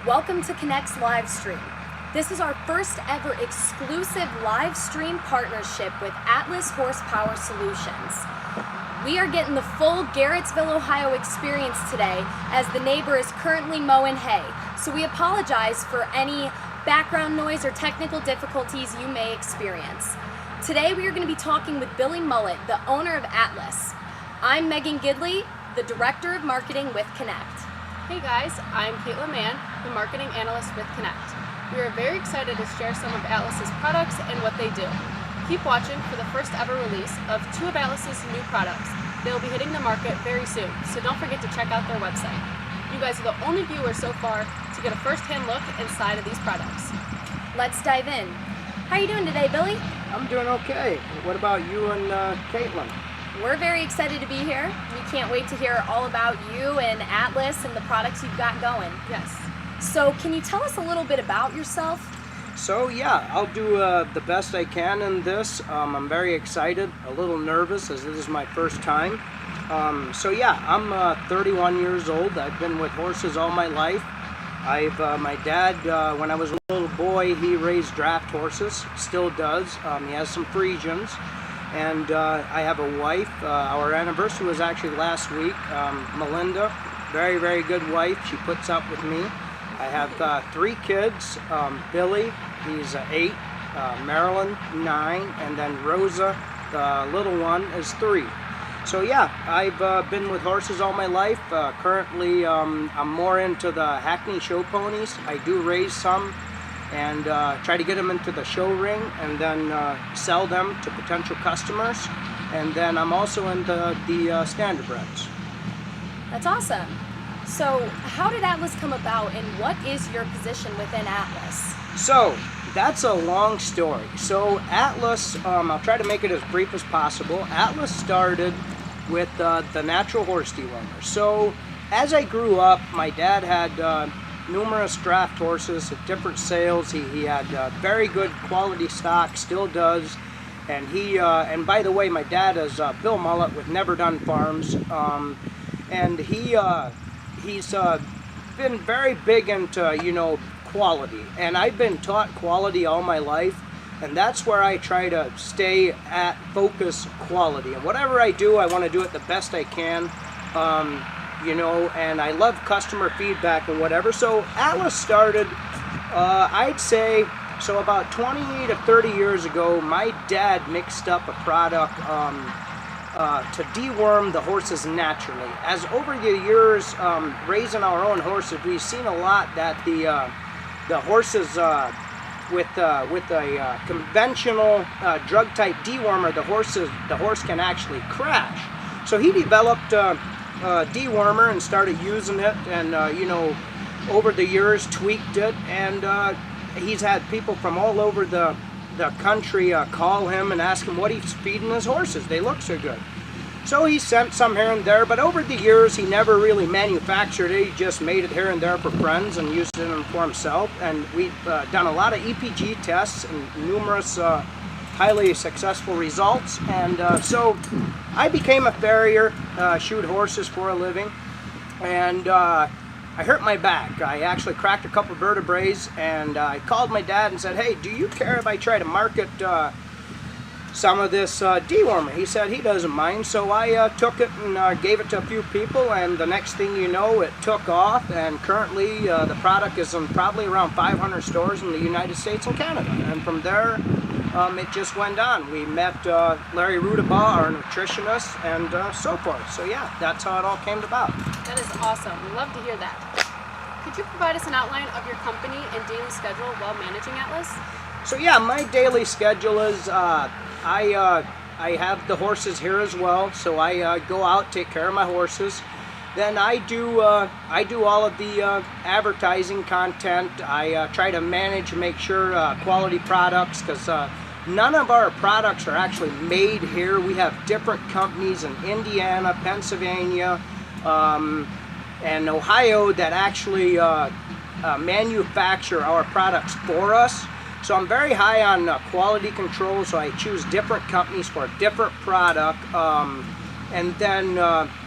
Welcome to Kuhnekked's Livestream. This is our first ever exclusive live stream partnership with Atlas Horsepower Solutions. We are getting the full Garrettsville, Ohio experience today as the neighbor is currently mowing hay. So we apologize for any background noise or technical difficulties you may experience. Today we are going to be talking with Billy Mullet, the owner of Atlas. I'm Megan Gidley, the Director of Marketing with Kuhnekted. Hey guys, I'm Caitlin Mann, the Marketing Analyst with Kuhnekted. We are very excited to share some of Atlas's products and what they do. Keep watching for the first ever release of 2 of Atlas's new products. They will be hitting the market very soon, so don't forget to check out their website. You guys are the only viewers so far to get a first-hand look inside of these products. Let's dive in. How are you doing today, Billy? I'm doing okay. What about you and Caitlin? We're very excited to be here. We can't wait to hear all about you and Atlas and the products you've got going. Yes. So can you tell us a little bit about yourself? So yeah, I'll do the best I can in this. I'm very excited, a little nervous as this is my first time. So yeah, I'm 31 years old. I've been with horses all my life. My dad, when I was a little boy, he raised draft horses, still does. He has some Friesians. And I have a wife. Our anniversary was actually last week. Melinda, very, very good wife. She puts up with me. I have 3 kids. Billy, he's 8. Marilyn, 9. And then Rosa, the little one, is 3. So yeah, I've been with horses all my life. Currently, I'm more into the Hackney show ponies. I do raise some and try to get them into the show ring and then sell them to potential customers. And then I'm also into the standardbreds. That's awesome. So how did Atlas come about and what is your position within Atlas? So that's a long story. So Atlas, I'll try to make it as brief as possible. Atlas started with the Natural Horse Dewormer. So as I grew up, my dad had numerous draft horses at different sales. He had very good quality stock, still does. And and by the way, my dad is Bill Mullet with Never Done Farms. And he's been very big into, quality. And I've been taught quality all my life. And that's where I try to stay at focus quality. And whatever I do, I want to do it the best I can. And I love customer feedback and whatever. So Atlas started, I'd say, so about 20 to 30 years ago, my dad mixed up a product to deworm the horses naturally. As over the years, raising our own horses, we've seen a lot that the horses, with a conventional drug-type dewormer, the horse can actually crash. So he developed dewormer and started using it, and over the years tweaked it, and he's had people from all over the country call him and ask him what he's feeding his horses. They look so good. So he sent some here and there, but over the years he never really manufactured it. He just made it here and there for friends and used it for himself. And we've done a lot of EPG tests and numerous highly successful results. And so I became a farrier, shoot horses for a living, and I hurt my back. I actually cracked a couple vertebrae, and I called my dad and said, hey, do you care if I try to market some of this dewormer? He said he doesn't mind. So I took it and gave it to a few people, and the next thing you know, it took off, and currently the product is in probably around 500 stores in the United States and Canada. And from there, it just went on. We met Larry Rudabaugh, our nutritionist, and so forth. So yeah, that's how it all came about. That is awesome. We love to hear that. Could you provide us an outline of your company and daily schedule while managing Atlas? So yeah, my daily schedule is I have the horses here as well. So I go out, take care of my horses. Then I do all of the advertising content. I try to manage and make sure quality products, because none of our products are actually made here. We have different companies in Indiana, Pennsylvania, and Ohio that actually manufacture our products for us. So I'm very high on quality control, so I choose different companies for a different product. And then,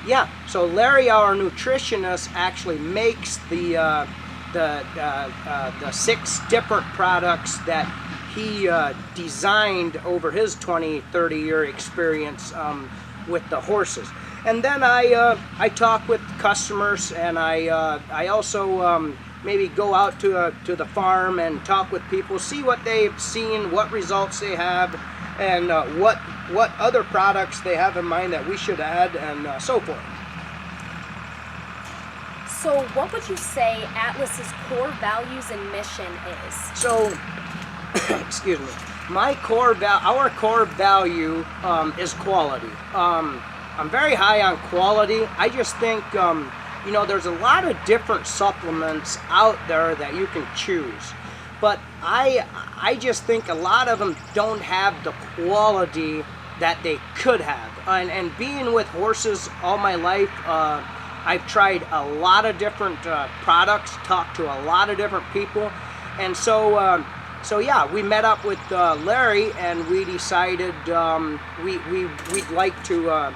yeah, so Larry, our nutritionist, actually makes the the 6 different products that he designed over his 20-30 year experience with the horses. And then I talk with customers, and I also maybe go out to the farm and talk with people, see what they've seen, what results they have, and what other products they have in mind that we should add, and so forth. So what would you say Atlas's core values and mission is? So, excuse me, our core value is quality. I'm very high on quality. I just think, you know, there's a lot of different supplements out there that you can choose. But I just think a lot of them don't have the quality that they could have. And being with horses all my life, I've tried a lot of different products, talked to a lot of different people. And so yeah, we met up with Larry, and we decided we'd like to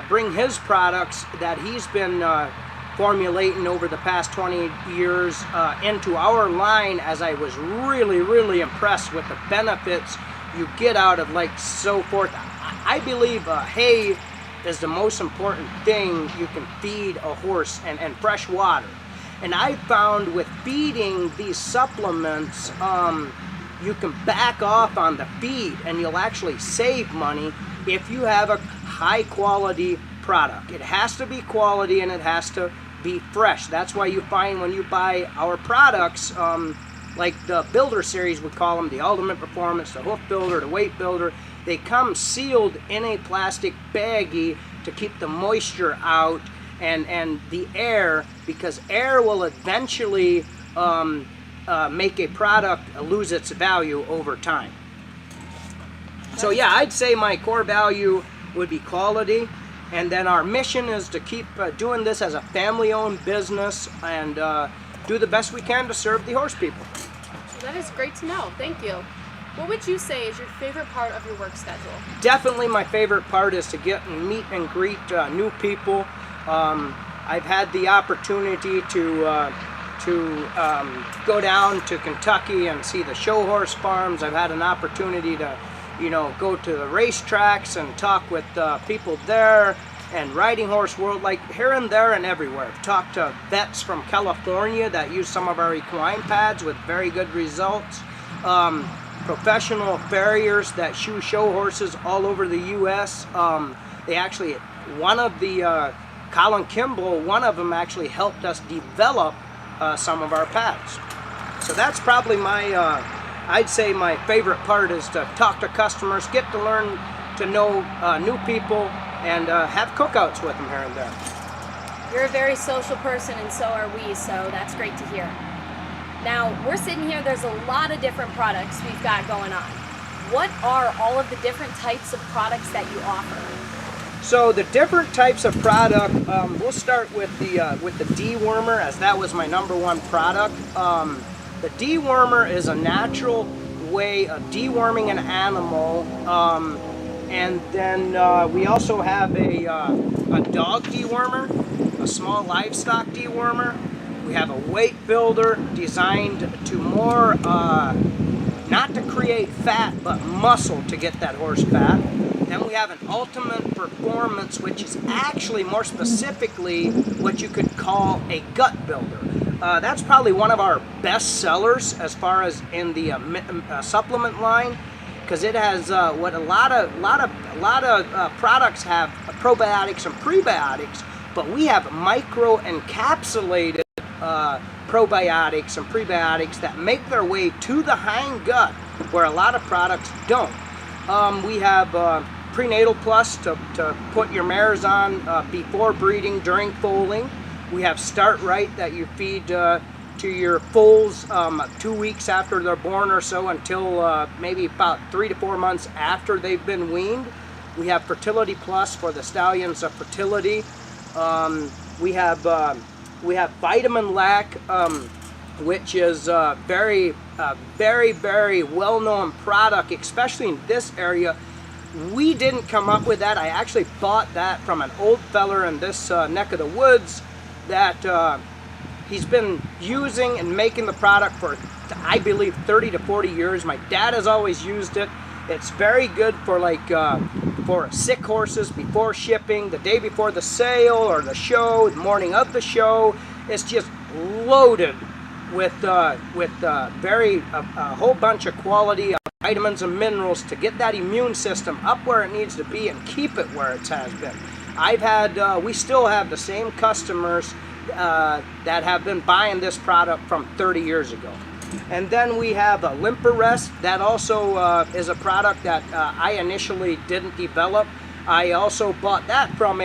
bring his products that he's been formulating over the past 20 years into our line, as I was really impressed with the benefits you get out of, like, so forth. I believe hay is the most important thing you can feed a horse, and fresh water. And I found with feeding these supplements, you can back off on the feed, and you'll actually save money if you have a high quality product. It has to be quality, and it has to be fresh. That's why you find when you buy our products, like the Builder series, we call them, the Ultimate Performance, the Hoof Builder, the Weight Builder, they come sealed in a plastic baggie to keep the moisture out and the air, because air will eventually make a product lose its value over time. So yeah, I'd say my core value would be quality, and then our mission is to keep doing this as a family-owned business, and do the best we can to serve the horse people. That is great to know. Thank you. What would you say is your favorite part of your work schedule? Definitely my favorite part is to get and meet and greet new people. I've had the opportunity to go down to Kentucky and see the show horse farms. I've had an opportunity to, you know, go to the racetracks and talk with people there, and riding horse world, like here and there and everywhere. I've talked to vets from California that use some of our equine pads with very good results. Professional farriers that show horses all over the U.S. They actually, one of the, Colin Kimball, one of them actually helped us develop some of our pads. So that's probably my, I'd say my favorite part is to talk to customers, get to learn to know new people, and have cookouts with them here and there. You're a very social person, and so are we, so that's great to hear. Now, we're sitting here, there's a lot of different products we've got going on. What are all of the different types of products that you offer? So the different types of product, we'll start with the dewormer, as that was my #1 product. The dewormer is a natural way of deworming an animal, and then we also have a dog dewormer, a small livestock dewormer. We have a weight builder designed to more, not to create fat, but muscle to get that horse fat. Then we have an ultimate performance, which is actually more specifically what you could call a gut builder. That's probably one of our best sellers as far as in the supplement line, because it has what a lot of products have, probiotics and prebiotics, but we have micro encapsulated probiotics and prebiotics that make their way to the hind gut, where a lot of products don't. We have Prenatal Plus to put your mares on before breeding, during foaling. We have Start Right that you feed to your foals 2 weeks after they're born or so, until maybe about 3 to 4 months after they've been weaned. We have Fertility Plus for the stallions of fertility. We have Vitamin Lac, which is a very well-known product, especially in this area. We didn't come up with that. I actually bought that from an old feller in this neck of the woods that He's been using and making the product for, I believe, 30 to 40 years. My dad has always used it. It's very good for for sick horses before shipping, the day before the sale or the show, the morning of the show. It's just loaded with a whole bunch of quality vitamins and minerals to get that immune system up where it needs to be and keep it where it has been. We still have the same customers that have been buying this product from 30 years ago. And then we have a Limp Rest. That also is a product that I initially didn't develop. I also bought that from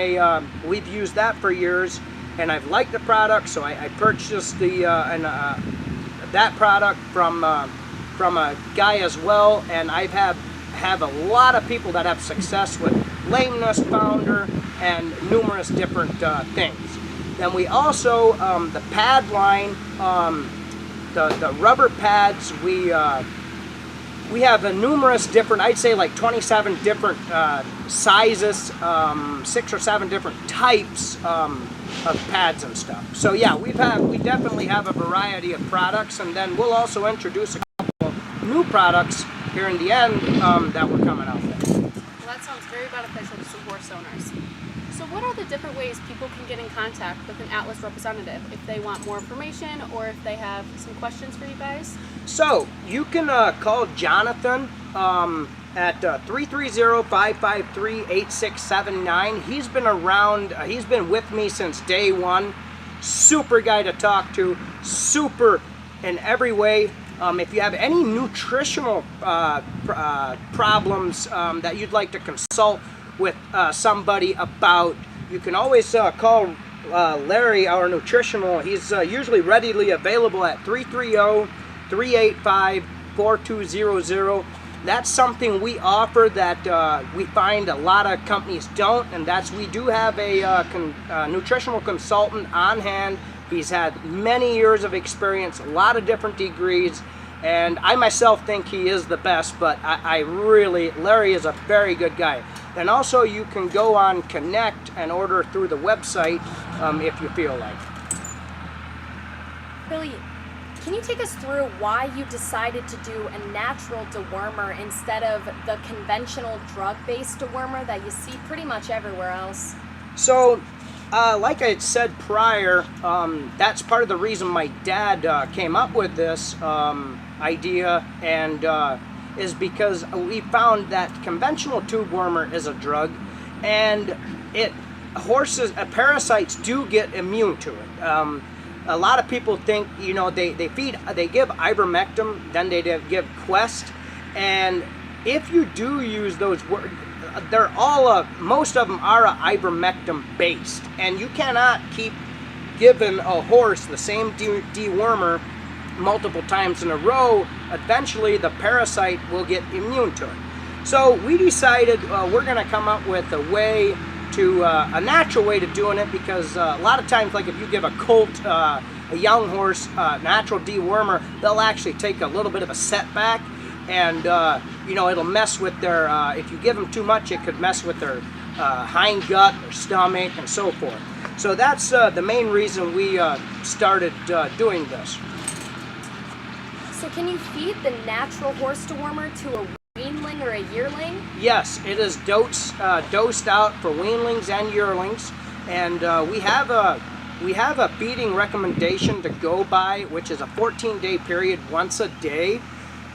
we've used that for years, and I've liked the product, so I purchased that product from a guy as well, and I have a lot of people that have success with lameness, founder, and numerous different things. Then we also, the pad line, the rubber pads, we have numerous different, I'd say like 27 different sizes, 6 or 7 different types of pads and stuff. So yeah, we definitely have a variety of products, and then we'll also introduce a couple of new products here in the end that we're coming out with. Well, that sounds very beneficial to some horse owners. So what are the different ways people can get in contact with an Atlas representative if they want more information or if they have some questions for you guys? So you can call Jonathan at 330-553-8679. He's been around, he's been with me since day one. Super guy to talk to, super in every way. If you have any nutritional problems that you'd like to consult with somebody about, you can always call Larry, our nutritional. He's usually readily available at 330-385-4200. That's something we offer that we find a lot of companies don't, and that's we do have a nutritional consultant on hand. He's had many years of experience, a lot of different degrees, and I myself think he is the best, but Larry is a very good guy. And also you can go on Kuhnekted and order through the website if you feel like. Billy, can you take us through why you decided to do a natural dewormer instead of the conventional drug-based dewormer that you see pretty much everywhere else? So, like I had said prior, that's part of the reason my dad came up with this idea, and is because we found that conventional tube wormer is a drug, and parasites do get immune to it. A lot of people think, they give ivermectin, then they give Quest, and if you do use those, they're all most of them are ivermectin based, and you cannot keep giving a horse the same dewormer multiple times in a row. Eventually the parasite will get immune to it. So we decided we're going to come up with a way to a natural way to doing it, because a lot of times, like if you give a colt, a young horse, natural dewormer, they'll actually take a little bit of a setback, and it'll mess with their, if you give them too much, it could mess with their hind gut, their stomach, and so forth. So that's the main reason we started doing this. So can you feed the natural horse dewormer to a weanling or a yearling? Yes, it is dosed out for weanlings and yearlings, and we have a feeding recommendation to go by, which is a 14-day period, once a day.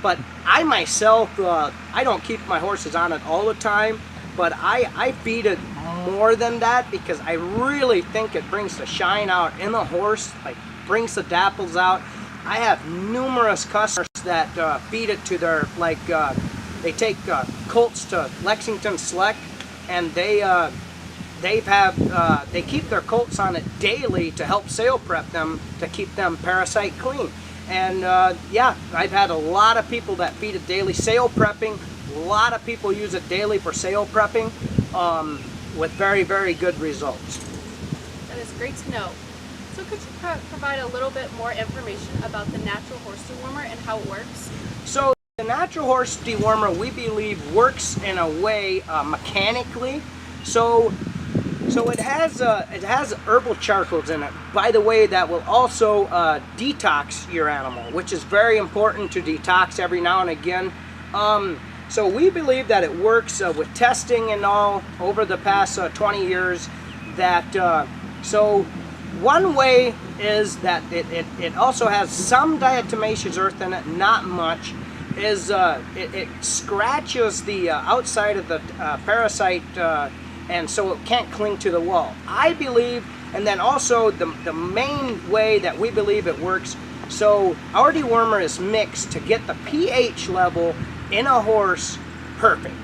But I myself, I don't keep my horses on it all the time, but I feed it more than that, because I really think it brings the shine out in the horse, like brings the dapples out. I have numerous customers that feed it to their, they take colts to Lexington Select, and they keep their colts on it daily to help sale prep them, to keep them parasite clean. And yeah, I've had a lot of people that feed it daily, sale prepping. A lot of people use it daily for sale prepping with very, very good results. That is great to know. So could you provide a little bit more information about the Natural Horse Dewormer and how it works? So the Natural Horse Dewormer, we believe, works in a way mechanically. So So it has herbal charcoals in it, by the way, that will also detox your animal, which is very important to detox every now and again. So we believe that it works with testing and all over the past 20 years. That so one way is that it also has some diatomaceous earth in it, not much. Is it scratches the outside of the parasite, and so it can't cling to the wall, I believe. And then also the main way that we believe it works, so our dewormer is mixed to get the pH level in a horse perfect.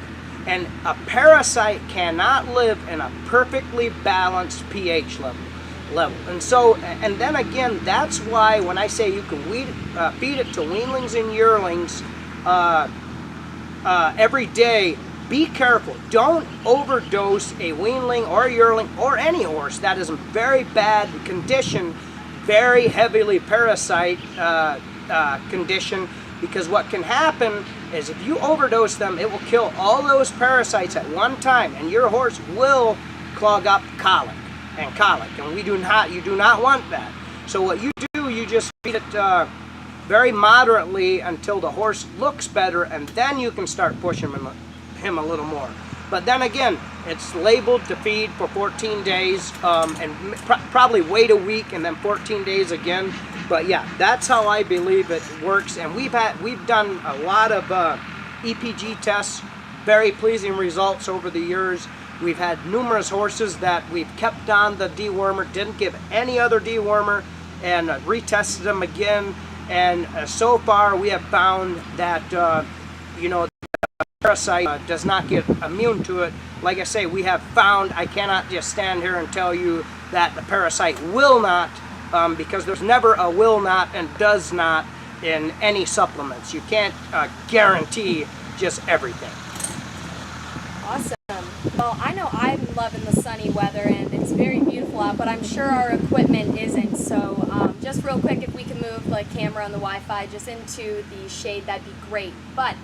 And a parasite cannot live in a perfectly balanced pH level. And so, and then again, that's why when I say you can feed it to weanlings and yearlings every day, be careful. Don't overdose a weanling or a yearling or any horse that is in very bad condition, very heavily parasite condition, because what can happen is if you overdose them, it will kill all those parasites at one time, and your horse will clog up colic, and you do not want that. So what you do, you just feed it very moderately until the horse looks better, and then you can start pushing him a little more. But then again, it's labeled to feed for 14 days, and probably wait a week and then 14 days again. But yeah, that's how I believe it works. And we've done a lot of EPG tests, very pleasing results over the years. We've had numerous horses that we've kept on the dewormer, didn't give any other dewormer, and retested them again. And so far, we have found that you know, the parasite does not get immune to it. Like I say, we have found, I cannot just stand here and tell you that the parasite will not, because there's never a will not and does not in any supplements. You can't guarantee just everything. Awesome. Well, I know I'm loving the sunny weather and it's very beautiful out, but I'm sure our equipment isn't. So just real quick, if we can move the camera and the Wi-Fi just into the shade, that'd be great. But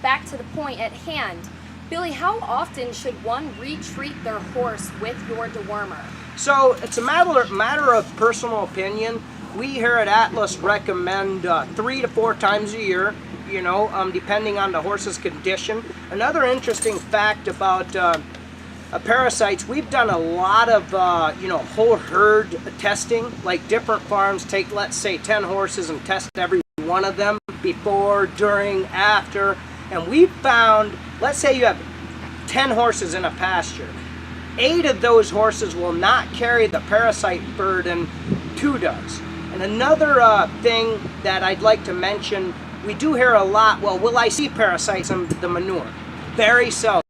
back to the point at hand. Billy, how often should one retreat their horse with your dewormer? So it's a matter of personal opinion. We here at Atlas recommend 3 to 4 times a year, you know, depending on the horse's condition. Another interesting fact about parasites, we've done a lot of, you know, whole herd testing. Like different farms take, let's say, 10 horses and test every one of them before, during, after. And we found, let's say you have 10 horses in a pasture. 8 of those horses will not carry the parasite burden, 2 does. And another thing that I'd like to mention, we do hear a lot, well, will I see parasites in the manure? Very seldom.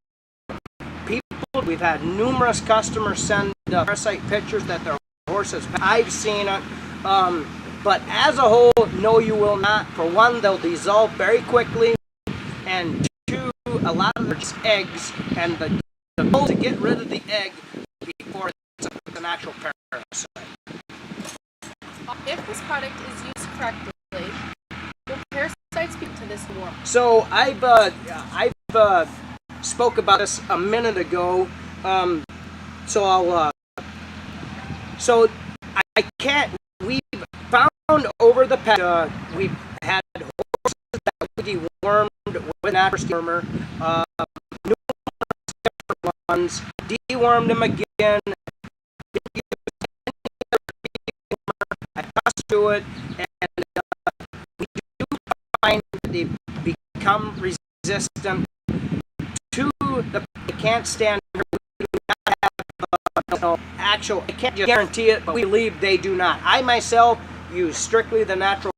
We've had numerous customers send parasite pictures that their horses, I've seen it. But as a whole, no, you will not. For one, they'll dissolve very quickly. And 2, a lot of them are just eggs, and the goal to get rid of the egg before it's a natural parasite. If this product is used correctly, will parasites be to this dewormer? So I've spoke about this a minute ago. So I can't. We've found over the past we've had horses that we dewormed with Natural Dewormer, numerous different ones, dewormed them again. I passed to it, and we do find that they become resistant to the. They can't stand. We do not have actual. I can't just guarantee it, but we believe they do not. I myself use strictly the Natural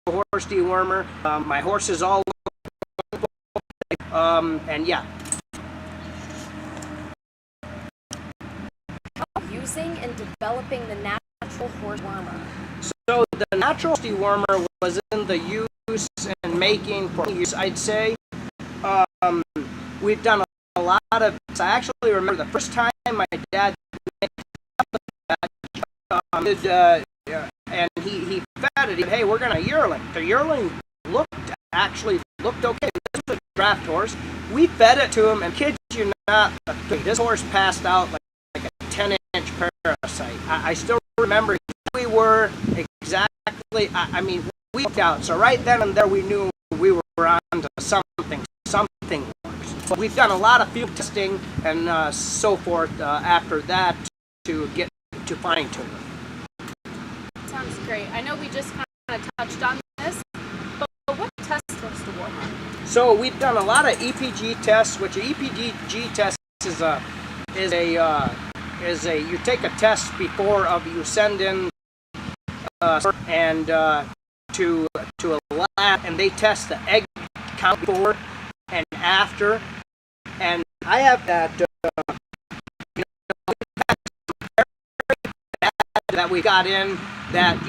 Horse Dewormer. My horses all. And yeah. Using and developing the Natural Horse Dewormer. So the Natural Dewormer was in the use and making for years, I'd say. We've done a lot of. I actually remember the first time my dad mixed up that, and he fed it. Hey, we're gonna yearling. The yearling actually looked okay. This was a draft horse. We fed it to him, and kid you not, this horse passed out like a 10-inch parasite. I still remember we were exactly, I mean, we looked out. So right then and there we knew we were on to something works. But we've done a lot of field testing and so forth after that to get to fine tune it. Sounds great. I know we just kind of touched on this, but what test Horse Dewormer? So we've done a lot of EPG tests, which an EPG test is you take a test before you send in and to a lab, and they test the egg count before and after. And I have that that we got in that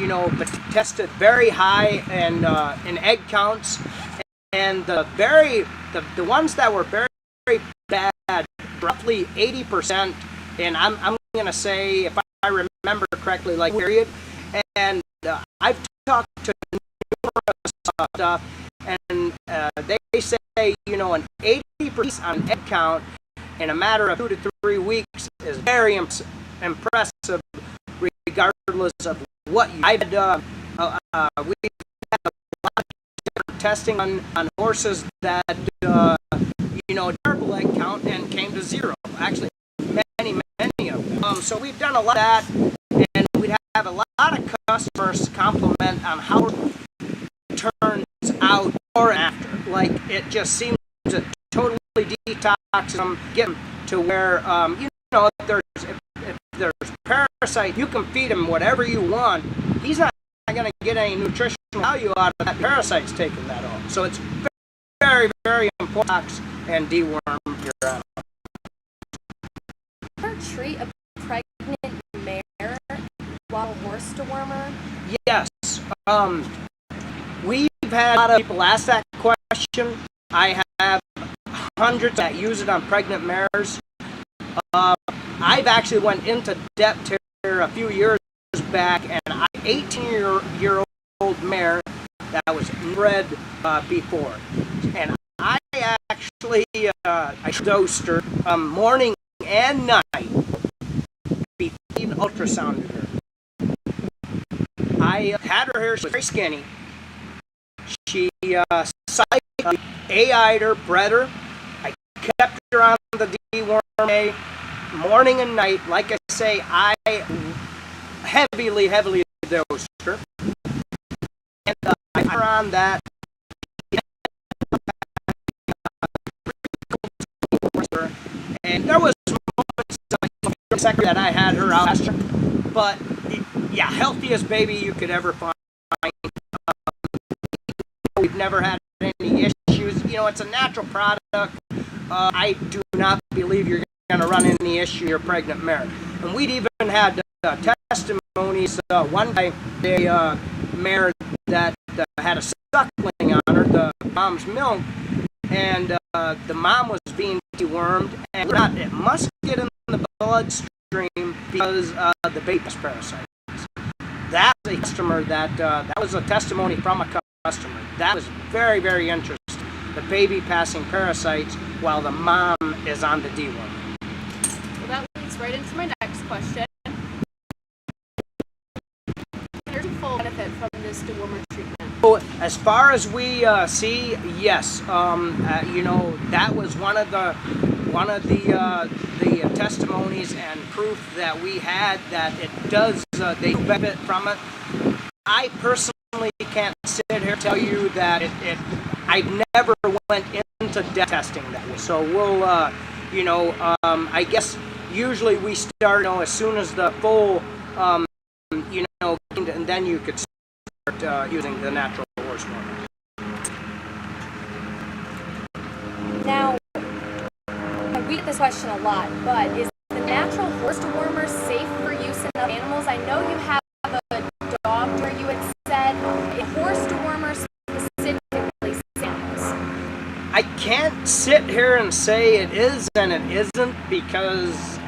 tested very high and in egg counts, and the ones that were very, very bad, roughly 80%, and I'm gonna say, if I remember correctly, like period. And I've talked to numerous stuff, and they say an 80% on egg count in a matter of 2 to 3 weeks is very impressive, regardless of what you. I've had we've had a lot of different testing on horses that terrible egg count and came to zero. Actually, many of them. So we've done a lot of that, and we have a lot of customers compliment on how it turns out or after. Like, it just seems to totally detox them, get them to where if there's parasite, you can feed him whatever you want. He's not going to get any nutritional value out of that. Parasite's taking that off. So it's very, very important to and deworm your animal. Ever treat a pregnant mare while horse dewormer? Yes. We've had a lot of people ask that question. I have hundreds that use it on pregnant mares. I've actually went into depth here a few years back, and an 18-year-old mare that was bred before, and I actually I dosed her morning and night before I even ultrasounded her. I had her here. She was very skinny. She AI'd her, bred her. I kept her on the deworm morning and night. Like I say, I heavily dosed her, and I had her on that. And there was moments that I had her out, but yeah, healthiest baby you could ever find. We've never had any issues. It's a natural product. I do not believe you're going to run into any issue with your pregnant mare. And we'd even had testimonies. One guy, a mare that had a suckling on her, the mom's milk, and the mom was being dewormed, and it must get in the bloodstream because the baby has parasites. That's a customer that was a testimony from a customer. That was very, very interesting. The baby passing parasites while the mom is on the deworm. Well, that leads right into my next question. There's a full benefit from this dewormer treatment. So, as far as we see, yes. That was one of the testimonies and proof that we had that it does. They benefit from it. I personally can't sit here and tell you that I never went into depth testing that way. So we'll, I guess usually we start, as soon as the full, and then you could start using the Natural Horse Dewormer. Now, we get this question a lot, but is the Natural Horse Dewormer safe for use in other animals? I know you have a dog where you had said a horse dewormer specifically samples. I can't sit here and say it is and it isn't, because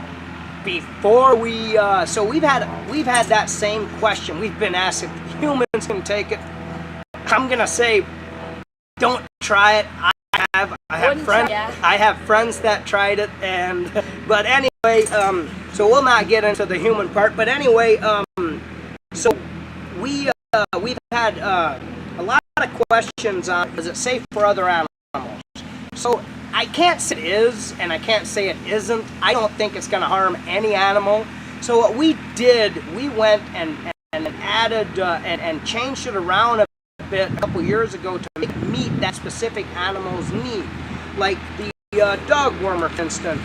before we so we've had that same question. We've been asked if humans can take it. I'm gonna say, don't try it. I have friends that tried it, but anyway, So we'll not get into the human part. But anyway, so we've had a lot of questions on, is it safe for other animals? So I can't say it is, and I can't say it isn't. I don't think it's going to harm any animal. So what we did, we went and added and changed it around a bit a couple years ago to meet that specific animal's need. Like the dog wormer, for instance.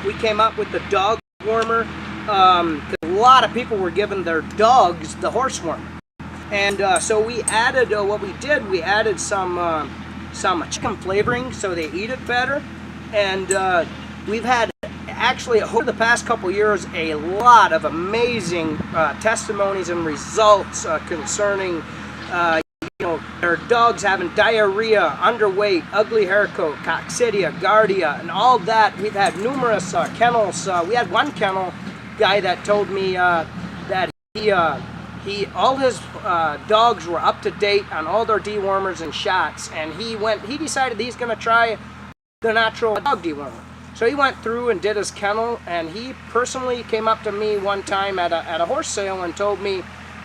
We came up with the dog wormer because a lot of people were giving their dogs the horse wormer. And so we added, what we did, we added some chicken flavoring so they eat it better. And we've had, actually, over the past couple years, a lot of amazing testimonies and results concerning their dogs having diarrhea, underweight, ugly hair coat, coccidia, giardia, and all that. We've had numerous kennels. We had one kennel guy that told me that all his dogs were up to date on all their dewormers and shots, and he decided he's going to try the natural dog dewormer. So he went through and did his kennel, and he personally came up to me one time at a horse sale and told me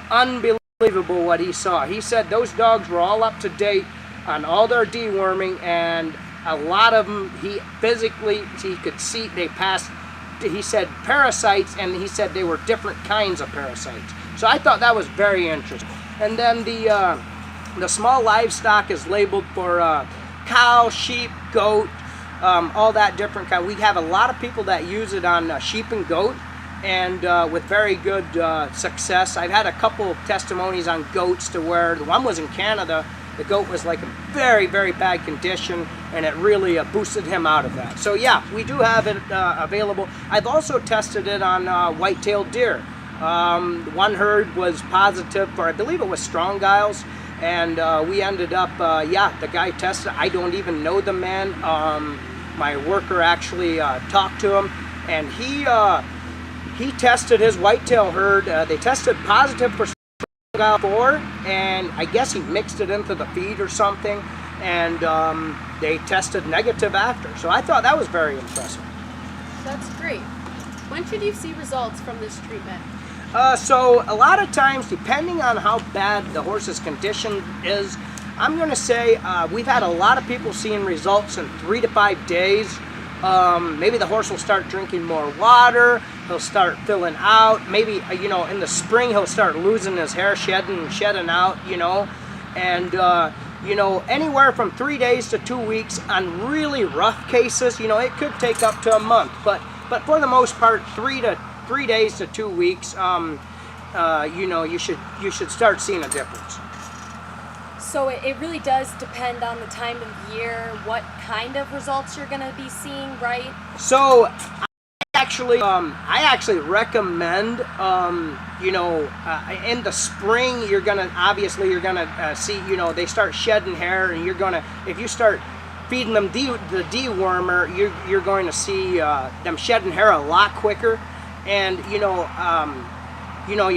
unbelievable what he saw. He said those dogs were all up to date on all their deworming, and a lot of them he could see they passed, he said, parasites, and he said they were different kinds of parasites. So I thought that was very interesting. And then the small livestock is labeled for cow, sheep, goat, all that different kind. We have a lot of people that use it on sheep and goat, and with very good success. I've had a couple of testimonies on goats to where the one was in Canada. The goat was like in very, very bad condition, and it really boosted him out of that. So yeah, we do have it available. I've also tested it on white-tailed deer. One herd was positive for, I believe it was strong-giles, and we ended up, the guy tested. I don't even know the man. My worker actually talked to him, and he tested his whitetail herd. They tested positive for strong-gile before, and I guess he mixed it into the feed or something, and they tested negative after. So I thought that was very impressive. That's great. When should you see results from this treatment? So a lot of times, depending on how bad the horse's condition is, I'm going to say we've had a lot of people seeing results in 3 to 5 days. Maybe the horse will start drinking more water, he'll start filling out, maybe, in the spring he'll start losing his hair, shedding out, and, anywhere from 3 days to 2 weeks. On really rough cases, it could take up to a month, but for the most part, 3 days to 2 weeks, you should start seeing a difference. So it really does depend on the time of year, what kind of results you're going to be seeing, right? So I actually recommend, in the spring, you're gonna see, they start shedding hair, and if you start feeding them the dewormer, you're going to see them shedding hair a lot quicker. And your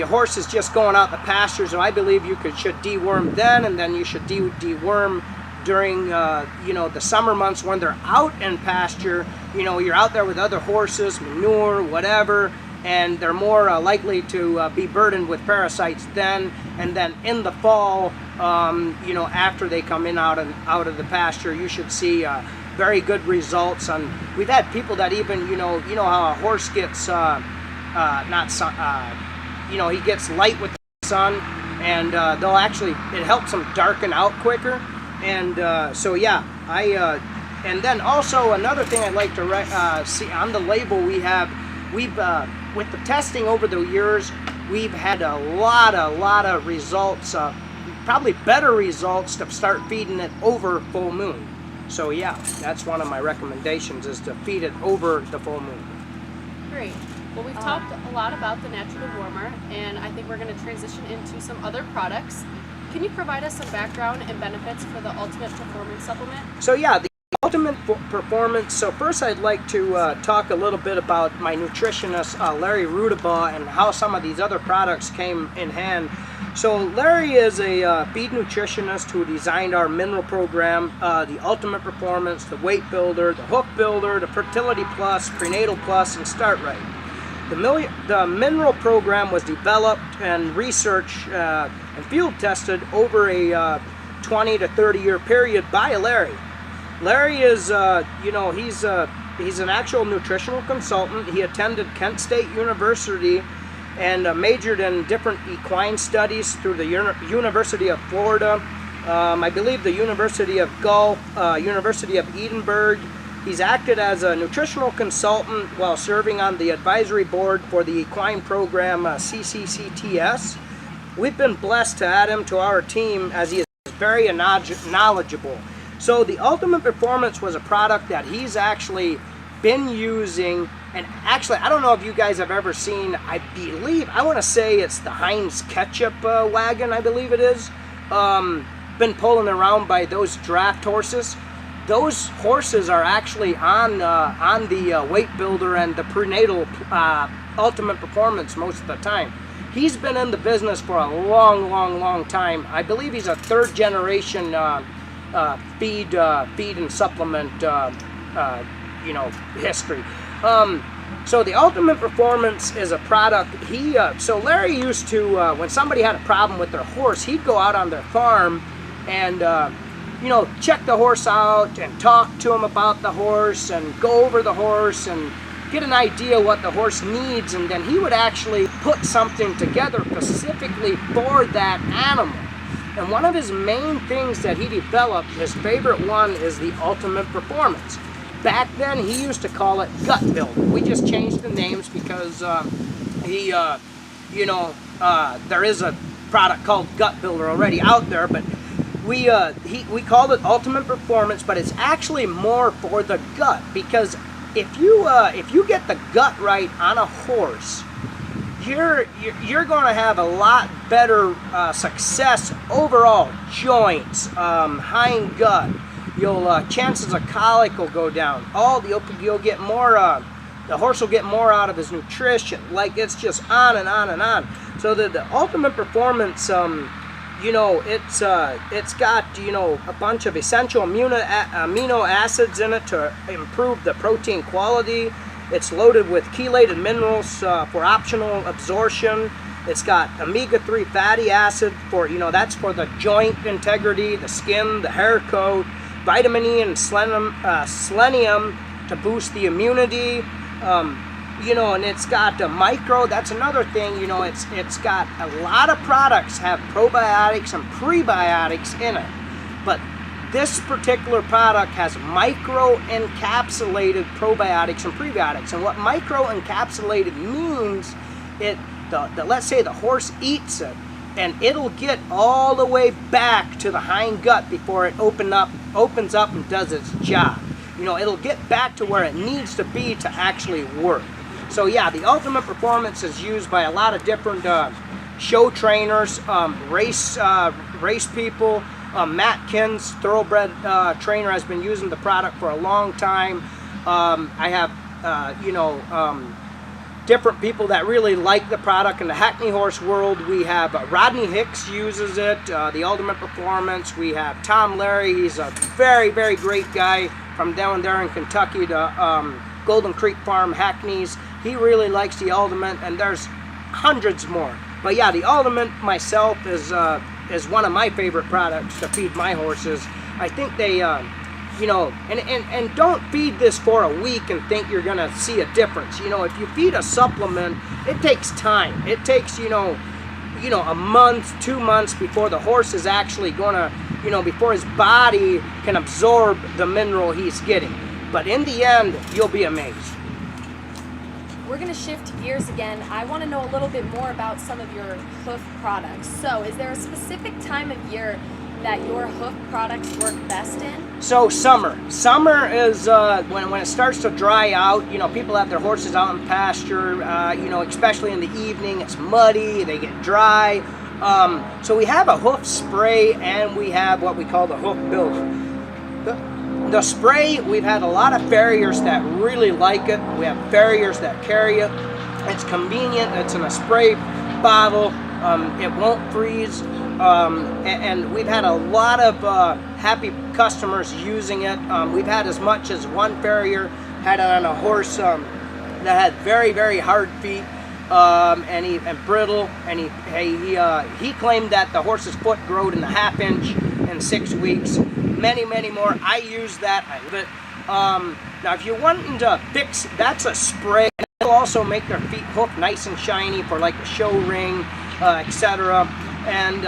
horse is just going out the pasture, so I believe you should deworm then, and then you should deworm during the summer months when they're out in pasture. You're out there with other horses, manure, whatever, and they're more likely to be burdened with parasites then. And then in the fall, after they come in out of the pasture, you should see very good results. And we've had people that even how a horse gets he gets light with the sun, and it helps him darken out quicker. And and then also another thing I'd like to see on the label, we've with the testing over the years, we've had a lot of results, probably better results to start feeding it over full moon. So yeah, that's one of my recommendations, is to feed it over the full moon. Great. Well, we've talked a lot about the Natural Dewormer, and I think we're going to transition into some other products. Can you provide us some background and benefits for the Ultimate Performance Supplement? So yeah, the Ultimate Performance. So first I'd like to talk a little bit about my nutritionist, Larry Rudabaugh, and how some of these other products came in hand. So Larry is a feed nutritionist who designed our mineral program, the Ultimate Performance, the Weight Builder, the Hook Builder, the Fertility Plus, Prenatal Plus, and Start Right. The mineral program was developed and researched and field tested over a 20 to 30 year period by Larry. Larry is, he's an actual nutritional consultant. He attended Kent State University and majored in different equine studies through the University of Florida, I believe the University of Gulf, University of Edinburgh. He's acted as a nutritional consultant while serving on the advisory board for the equine program CCCTS. We've been blessed to add him to our team as he is very knowledgeable. So the Ultimate Performance was a product that he's actually been using, and actually I don't know if you guys have ever seen, I want to say it's the Heinz ketchup wagon, I believe it is, been pulling around by those draft horses. Those horses are actually on the weight builder and the prenatal Ultimate Performance most of the time. He's been in the business for a long time. I believe he's a third generation feed and supplement history. So the Ultimate Performance is a product. So Larry used to, when somebody had a problem with their horse, he'd go out on their farm and check the horse out and talk to him about the horse and go over the horse and get an idea what the horse needs, and then he would actually put something together specifically for that animal. And one of his main things that he developed, his favorite one, is the Ultimate Performance. Back then he used to call it Gut Builder. We just changed the names because there is a product called Gut Builder already out there, but we called it Ultimate Performance, but it's actually more for the gut, because if you get the gut right on a horse, you're going to have a lot better success overall. Joints, hind gut, chances of colic will go down. You'll get more. The horse will get more out of his nutrition. Like, it's just on and on and on. So the Ultimate Performance, it's got a bunch of essential amino acids in it to improve the protein quality. It's loaded with chelated minerals for optional absorption. It's got omega-3 fatty acid for that's for the joint integrity, the skin, the hair coat. Vitamin E and selenium to boost the immunity. And it's got a micro, that's another thing, it's got a lot of products have probiotics and prebiotics in it. But this particular product has micro-encapsulated probiotics and prebiotics. And what micro-encapsulated means, let's say the horse eats it, and it'll get all the way back to the hind gut before it opens up and does its job. It'll get back to where it needs to be to actually work. So yeah, the Ultimate Performance is used by a lot of different show trainers, race people. Matt Kins, thoroughbred trainer, has been using the product for a long time. I have different people that really like the product in the Hackney horse world. We have Rodney Hicks uses it, the Ultimate Performance. We have Tom Larry. He's a very, very great guy from down there in Kentucky, to Golden Creek Farm, Hackney's. He really likes the Ultimate, and there's hundreds more. But yeah, the Ultimate myself is one of my favorite products to feed my horses. I think they and don't feed this for a week and think you're gonna see a difference. If you feed a supplement, it takes time. It takes a month, 2 months before the horse is actually gonna, before his body can absorb the mineral he's getting. But in the end, you'll be amazed. We're going to shift gears again. I want to know a little bit more about some of your hoof products. So is there a specific time of year that your hoof products work best in? So summer is when it starts to dry out. People have their horses out in pasture, especially in the evening. It's muddy, they get dry. So we have a hoof spray, and we have what we call the hoof builder. The spray, we've had a lot of farriers that really like it. We have farriers that carry it. It's convenient. It's in a spray bottle. It won't freeze. And we've had a lot of happy customers using it. We've had as much as one farrier had it on a horse that had very, very hard feet, and brittle, and he claimed that the horse's foot growed in a 1/2 inch in 6 weeks. Many, many more. I use that. I love it. Now, if you're wanting to fix, that's a spray. It'll also make their feet hoof nice and shiny for like the show ring, etc. And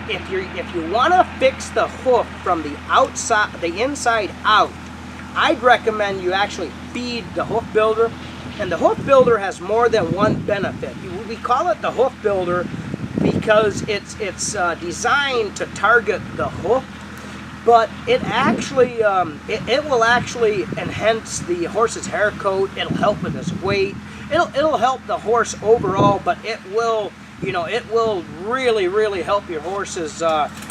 if you want to fix the hoof from the outside, the inside out, I'd recommend you actually feed the hoof builder. And the hoof builder has more than one benefit. We call it the hoof builder because it's designed to target the hoof, but it actually it will actually enhance the horse's hair coat. It'll help with his weight. It'll help the horse overall, but it will, you know, it will really help your horse's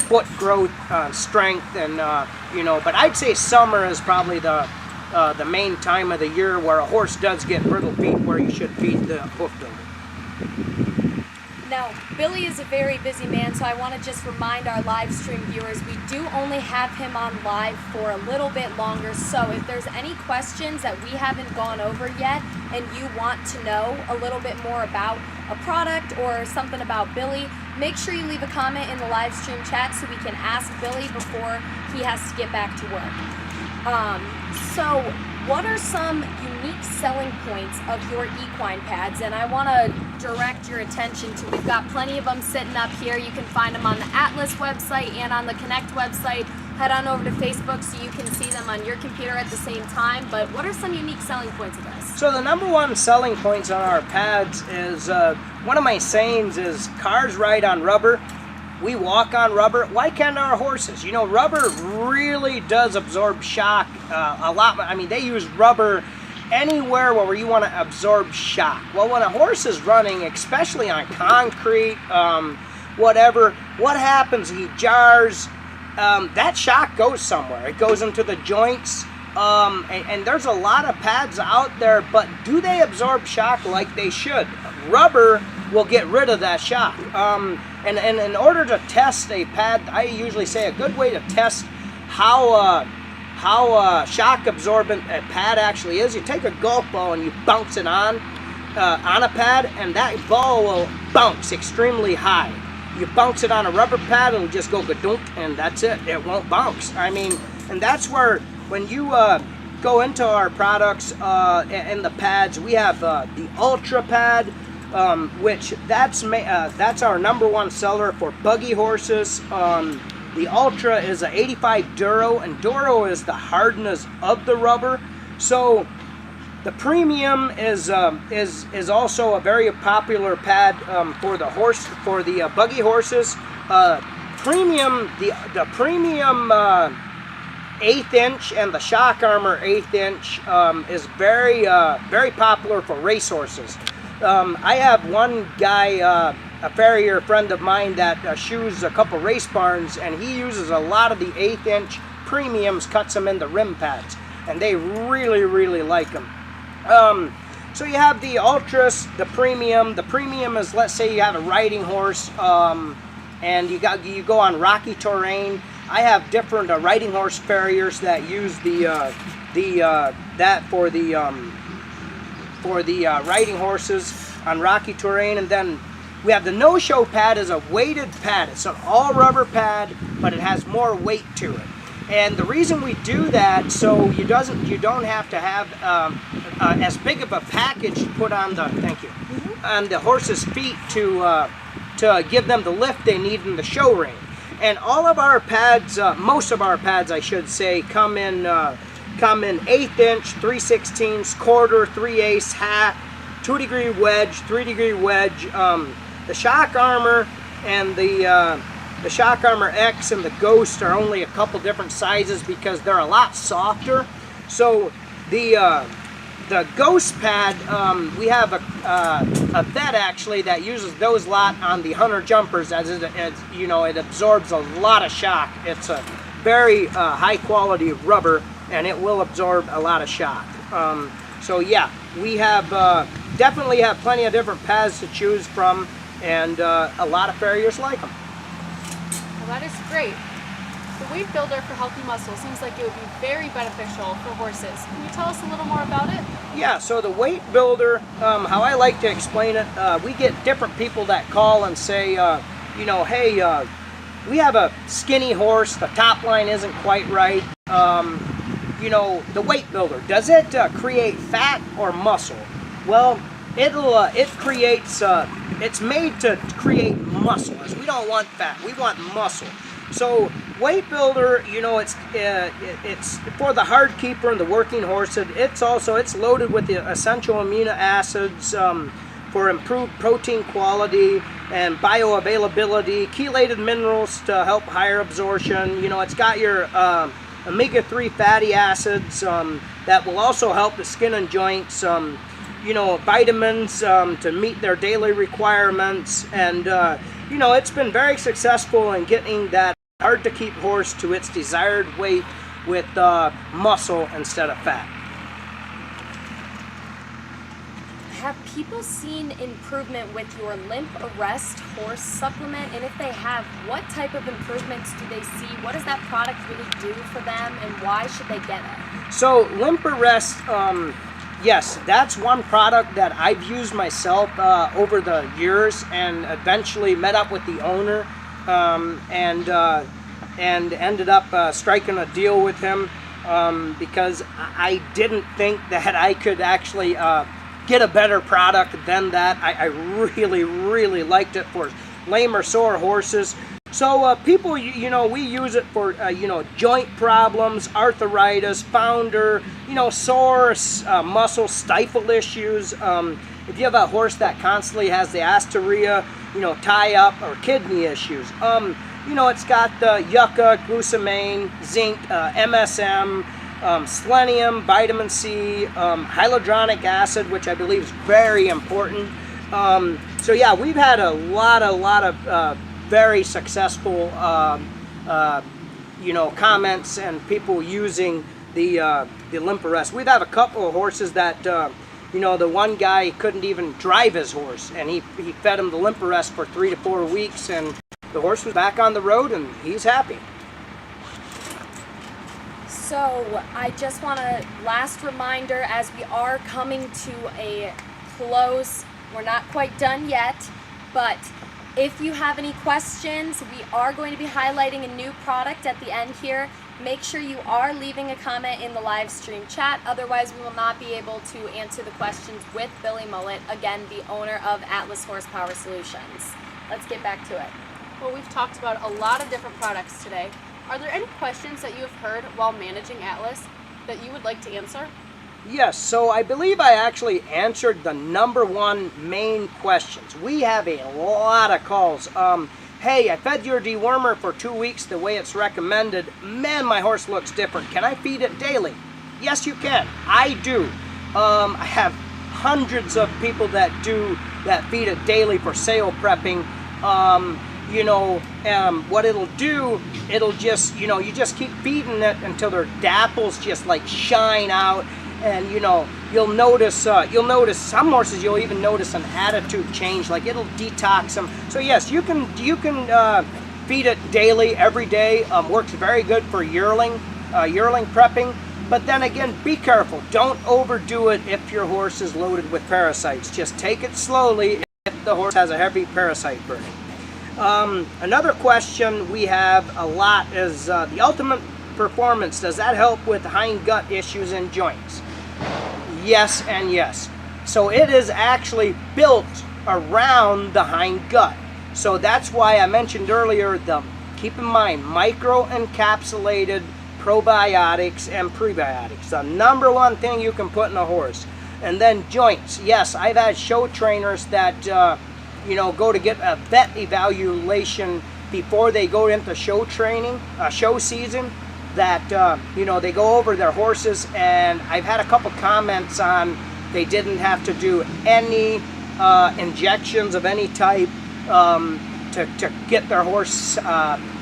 foot growth, strength, and you know. But I'd say summer is probably the main time of the year where a horse does get brittle feet, where you should feed the hoof builder. Now, Billy is a very busy man, so I want to just remind our live stream viewers, we do only have him on live for a little bit longer, so if there's any questions that we haven't gone over yet and you want to know a little bit more about a product or something about Billy, make sure you leave a comment in the live stream chat so we can ask Billy before he has to get back to work. So what are some unique selling points of your equine pads? And I want to direct your attention to, we've got plenty of them sitting up here. You can find them on the Atlas website and on the Kuhnekted website. Head on over to Facebook so you can see them on your computer at the same time. But what are some unique selling points of this? So the number one selling points on our pads is, one of my sayings is, cars ride on rubber, we walk on rubber. Why can't our horses? You know, rubber really does absorb shock a lot. I mean, they use rubber anywhere where you want to absorb shock. Well, when a horse is running, especially on concrete, whatever, what happens? He jars. That shock goes somewhere. It goes into the joints. And there's a lot of pads out there, but do they absorb shock like they should? Rubber will get rid of that shock. And in order to test a pad, I usually say a good way to test how shock absorbent a pad actually is, you take a golf ball and you bounce it on a pad, and that ball will bounce extremely high. You bounce it on a rubber pad, it'll just go gadunk, and that's it. It won't bounce. I mean, and that's where, when you go into our products and the pads, we have the Ultra pad, which that's our number one seller for buggy horses. The Ultra is a 85 Duro, and Duro is the hardness of the rubber. So the Premium is also a very popular pad for the buggy horses. Premium, the Premium 1/8 inch and the Shock Armor 1/8 inch is very popular for racehorses. I have one guy, a farrier friend of mine, that shoes a couple race barns, and he uses a lot of the 1/8 inch Premiums, cuts them into rim pads, and they really like them. So you have the Ultras, the Premium. The Premium is, let's say you have a riding horse, and you go on rocky terrain. I have different riding horse farriers that use that for the riding horses on rocky terrain. And then we have the no-show pad, is a weighted pad. It's an all rubber pad, but it has more weight to it. And the reason we do that, so you don't have to have as big of a package to put on the on the horse's feet to give them the lift they need in the show ring. And all of our pads, most of our pads, I should say, come in 1/8 inch, 3/16, quarter, 3/8, hat, 2-degree wedge, 3-degree wedge. The Shock Armor and the Shock Armor X and the Ghost are only a couple different sizes because they're a lot softer. So the Ghost pad, we have a vet actually that uses those lot on the Hunter Jumpers, as you know, it absorbs a lot of shock. It's a very high quality rubber, and it will absorb a lot of shock. So yeah, we have definitely have plenty of different pads to choose from, and a lot of farriers like them. Well, that is great. The weight builder for healthy muscle seems like it would be very beneficial for horses. Can you tell us a little more about it? Yeah, so the weight builder, how I like to explain it, we get different people that call and say, you know, hey, we have a skinny horse, the top line isn't quite right. You know, the weight builder, does it create fat or muscle? Well, it creates, it's made to create muscle. We don't want fat, we want muscle. So weight builder, you know, it's for the hard keeper and the working horse. It's loaded with the essential amino acids for improved protein quality and bioavailability, chelated minerals to help higher absorption. You know, it's got your omega-3 fatty acids that will also help the skin and joints. You know, vitamins to meet their daily requirements, and you know, it's been very successful in getting that hard to keep horse to its desired weight with muscle instead of fat. Have people seen improvement with your Limp Rest horse supplement? And if they have, what type of improvements do they see? What does that product really do for them, and why should they get it? So Limp Rest, yes, that's one product that I've used myself over the years, and eventually met up with the owner and ended up striking a deal with him because I didn't think that I could actually get a better product than that. I really liked it for lame or sore horses. So people, you know, we use it for, you know, joint problems, arthritis, founder, you know, sore muscle stifle issues. If you have a horse that constantly has the asteria, you know, tie up, or kidney issues. You know, it's got yucca, glucosamine, zinc, MSM, selenium, vitamin C, hyaluronic acid, which I believe is very important. So yeah, we've had a lot of very successful, you know, comments and people using the Limp Rest. We've had a couple of horses that, you know, the one guy couldn't even drive his horse, and he fed him the Limp Rest for 3 to 4 weeks, and the horse was back on the road, and he's happy. So I just want a last reminder, as we are coming to a close. We're not quite done yet, but if you have any questions, we are going to be highlighting a new product at the end here. Make sure you are leaving a comment in the live stream chat, otherwise we will not be able to answer the questions with Billy Mullet, again, the owner of Atlas Horsepower Solutions. Let's get back to it. Well, we've talked about a lot of different products today. Are there any questions that you have heard while managing Atlas that you would like to answer? Yes, so I believe I actually answered the #1 main questions. We have a lot of calls. Hey, I fed your dewormer for 2 weeks the way it's recommended. Man, my horse looks different. Can I feed it daily? Yes, you can. I do. I have hundreds of people that feed it daily for sale prepping. You know, what it'll do, it'll just, you know, you just keep feeding it until their dapples just like shine out, and you know, you'll notice some horses, you'll even notice an attitude change, like it'll detox them. So yes, you can feed it daily, every day. Works very good for yearling prepping. But then again, be careful. Don't overdo it if your horse is loaded with parasites. Just take it slowly if the horse has a heavy parasite burden. Another question we have a lot is the Ultimate Performance. Does that help with hind gut issues and joints? Yes and yes. So it is actually built around the hind gut. So that's why I mentioned earlier, keep in mind, micro-encapsulated probiotics and prebiotics. The #1 thing you can put in a horse. And then joints. Yes, I've had show trainers that you know, go to get a vet evaluation before they go into show training, show season, that you know, they go over their horses, and I've had a couple comments on they didn't have to do any injections of any type to get their horse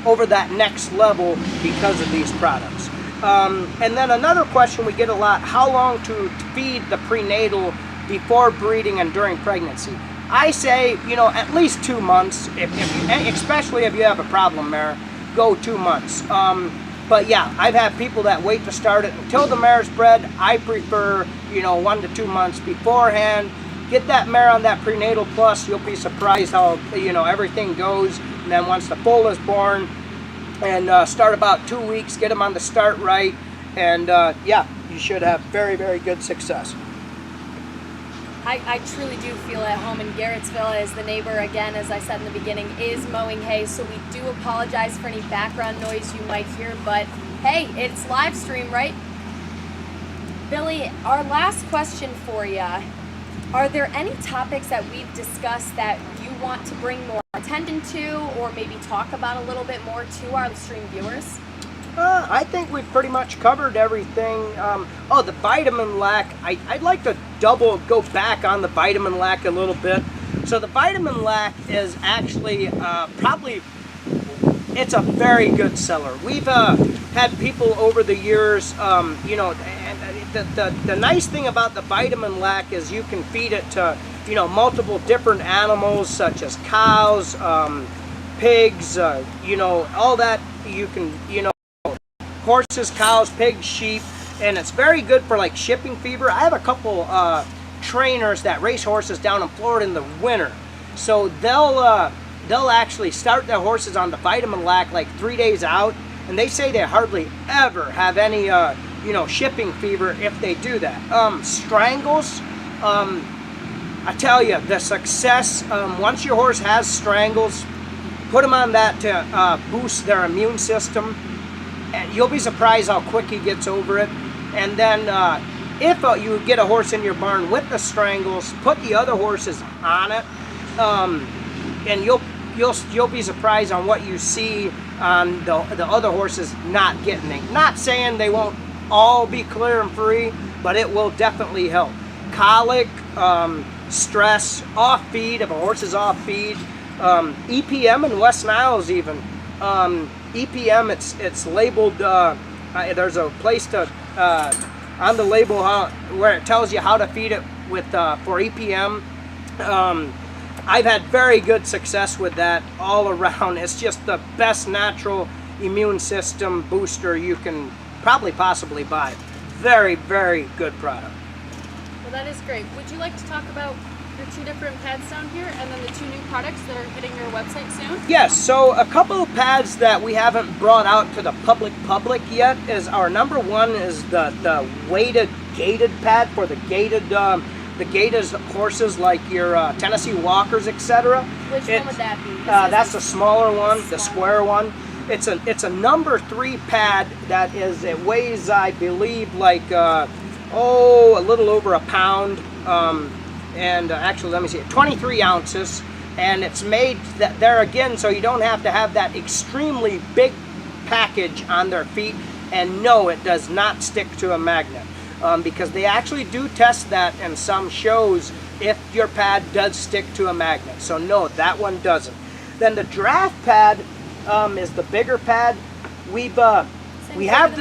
over that next level because of these products. And then another question we get a lot, how long to feed the prenatal before breeding and during pregnancy? I say, you know, at least 2 months, especially if you have a problem mare. go 2 months. But yeah, I've had people that wait to start it until the mare's bred. I prefer, 1 to 2 months beforehand. Get that mare on that prenatal plus. You'll be surprised how, everything goes. And then once the foal is born, and start about 2 weeks, get them on the start right. And yeah, you should have very, very good success. I truly do feel at home in Garrettsville, as the neighbor, again, as I said in the beginning, is mowing hay, so we do apologize for any background noise you might hear, but hey, it's live stream, right? Billy, our last question for you. Are there any topics that we've discussed that you want to bring more attention to, or maybe talk about a little bit more to our stream viewers? I think we've pretty much covered everything. Oh, the vitamin lac. I'd like to go back on the vitamin lac a little bit. So the vitamin lac is actually it's a very good seller. We've had people over the years, and the nice thing about the vitamin lac is you can feed it to, multiple different animals such as cows, pigs, all that. You can, horses, cows, pigs, sheep, and it's very good for like shipping fever. I have a couple trainers that race horses down in Florida in the winter, so they'll actually start their horses on the vitamin lac like 3 days out, and they say they hardly ever have any shipping fever if they do that. Strangles, I tell you, the success, once your horse has strangles, put them on that to boost their immune system, and you'll be surprised how quick he gets over it. And then if you get a horse in your barn with the strangles, put the other horses on it, and you'll be surprised on what you see on the other horses not getting it. Not saying they won't all be clear and free, but it will definitely help. Colic, stress, off feed, if a horse is off feed, EPM and West Niles even. EPM, it's labeled, there's a place to on the label where it tells you how to feed it with for EPM. I've had very good success with that all around. It's just the best natural immune system booster you can probably possibly buy. Very, very good product. Well, that is great. Would you like to talk about your 2 different pads down here and then the 2 new products that are hitting your website soon? Yes, so a couple of pads that we haven't brought out to the public yet is our number one is the weighted gated pad for the gated horses like your Tennessee Walkers, etc. Which one would that be? That's the smaller one, the square one. It's a number 3 pad that it weighs, I believe, like a little over a pound. And actually, let me see, 23 ounces, and it's made there again so you don't have to have that extremely big package on their feet. And no, it does not stick to a magnet, because they actually do test that in some shows if your pad does stick to a magnet. So no, that one doesn't. Then the draft pad is the bigger pad. We have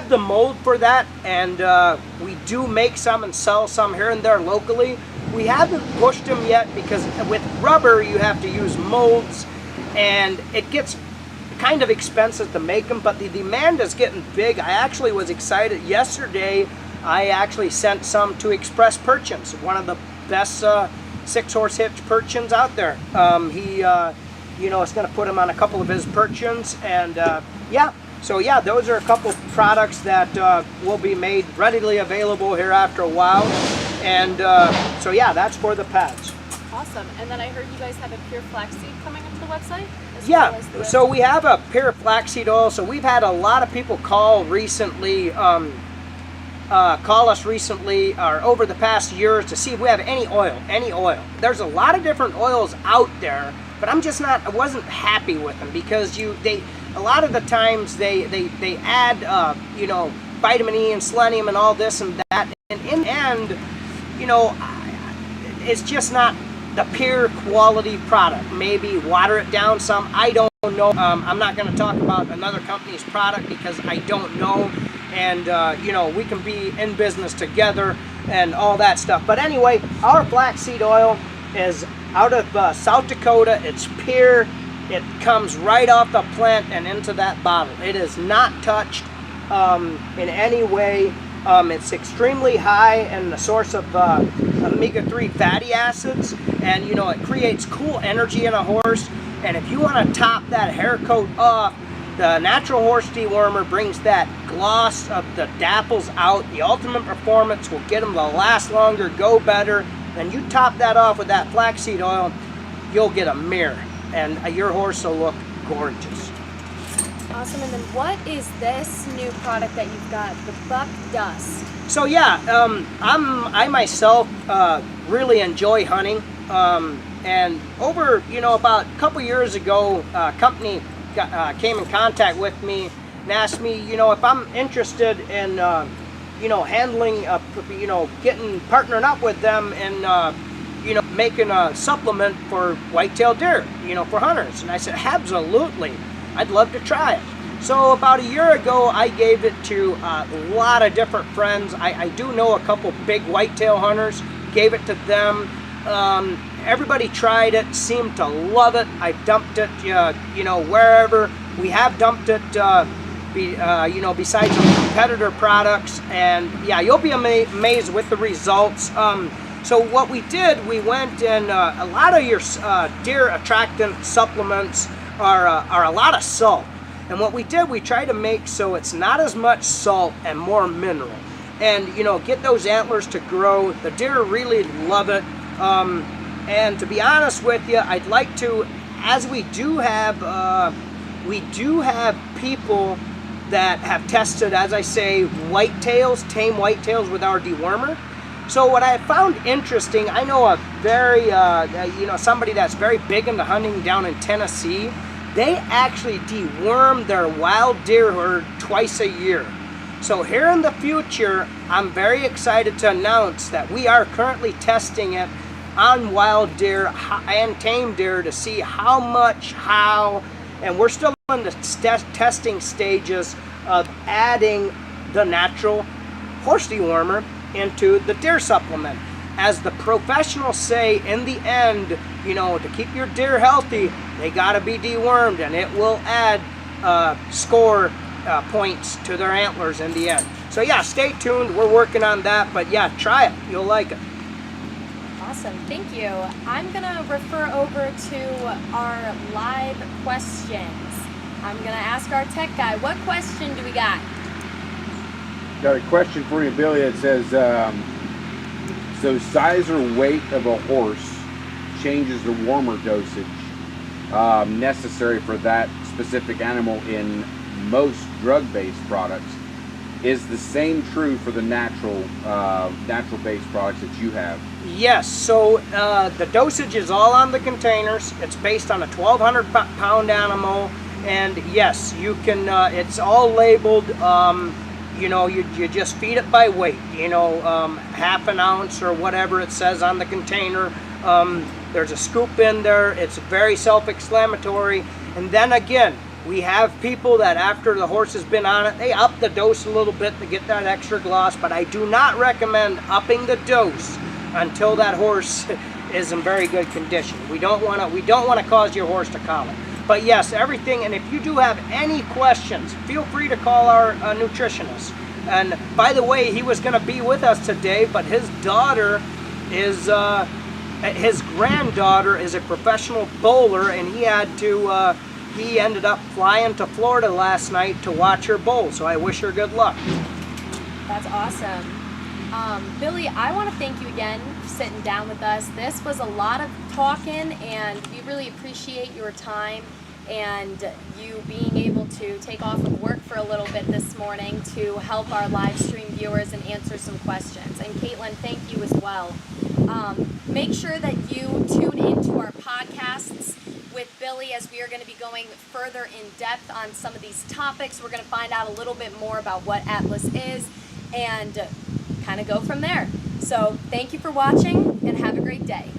the mold for that, and we do make some and sell some here and there locally. We haven't pushed them yet because with rubber you have to use molds, and it gets kind of expensive to make them, but the demand is getting big. I actually was excited yesterday. I actually sent some to Express Purchins, one of the best 6-horse hitch Purchins out there. He is going to put them on a couple of his Purchins, and yeah. So yeah, those are a couple products that will be made readily available here after a while. And so yeah, that's for the pads. Awesome. And then I heard you guys have a pure flaxseed coming onto the website? Yeah, so we have a pure flaxseed oil. So we've had a lot of people call recently, or over the past years to see if we have any oil. There's a lot of different oils out there, but I wasn't happy with them because a lot of the times they add vitamin E and selenium and all this and that, and in the end, it's just not the pure quality product. Maybe water it down some, I don't know. I'm not going to talk about another company's product because I don't know, and we can be in business together and all that stuff. But anyway, our flaxseed oil is out of South Dakota. It's pure it comes right off the plant and into that bottle. It is not touched in any way. It's extremely high in the source of omega-3 fatty acids, and you know, it creates cool energy in a horse. And if you want to top that hair coat off, the Natural Horse Dewormer brings that gloss of the dapples out. The ultimate performance will get them to last longer, go better. Then you top that off with that flaxseed oil, you'll get a mirror, and your horse will look gorgeous. Awesome. And then what is this new product that you've got, the Buck Dust? So yeah, I myself really enjoy hunting, and over, you know, about a couple years ago, a company came in contact with me and asked me, you know, if I'm interested in, you know, handling, you know, partnering up with them and, you know, making a supplement for whitetail deer, you know, for hunters. And I said, absolutely, I'd love to try it. So about a year ago, I gave it to a lot of different friends. I do know a couple big whitetail hunters, gave it to them. Everybody tried it, seemed to love it. I dumped it, you know, wherever. We have dumped it, you know, besides some competitor products. And yeah, you'll be amazed with the results. So what we did, we went and a lot of your deer attractant supplements are a lot of salt. And what we did, we tried to make so it's not as much salt and more mineral. And, you know, get those antlers to grow. The deer really love it. And to be honest with you, I'd like to, as we do have people that have tested, as I say, whitetails, tame whitetails with our dewormer. So what I found interesting, I know a very, you know, somebody that's very big into hunting down in Tennessee. They actually deworm their wild deer herd twice a year. So here in the future, I'm very excited to announce that we are currently testing it on wild deer and tame deer to see how much, and we're still in the testing stages of adding the Natural Horse Dewormer into the deer supplement. As the professionals say, in the end, you know, to keep your deer healthy, they gotta be dewormed, and it will add score points to their antlers in the end. So yeah, stay tuned, we're working on that, but yeah, try it, you'll like it. Awesome, thank you. I'm gonna refer over to our live questions. I'm gonna ask our tech guy, what question do we got? Got a question for you, Billy. It says, so size or weight of a horse changes the warmer dosage necessary for that specific animal in most drug-based products. Is the same true for the natural-based products that you have? Yes, so the dosage is all on the containers. It's based on a 1,200 pound animal, and yes, you can, it's all labeled. You know, you just feed it by weight, you know, half an ounce or whatever it says on the container. There's a scoop in there. It's very self-explanatory. And then again, we have people that after the horse has been on it, they up the dose a little bit to get that extra gloss, but I do not recommend upping the dose until that horse is in very good condition. We don't want to cause your horse to colic. But yes, everything, and if you do have any questions, feel free to call our nutritionist. And by the way, he was going to be with us today, but his daughter is, his granddaughter is a professional bowler, and he ended up flying to Florida last night to watch her bowl, so I wish her good luck. That's awesome. Billy, I want to thank you again for sitting down with us. This was a lot of talking, and we really appreciate your time and you being able to take off of work for a little bit this morning to help our live stream viewers and answer some questions. And Caitlin, thank you as well. Make sure that you tune into our podcasts with Billy as we are going to be going further in depth on some of these topics. We're going to find out a little bit more about what Atlas is and kind of go from there. So thank you for watching and have a great day.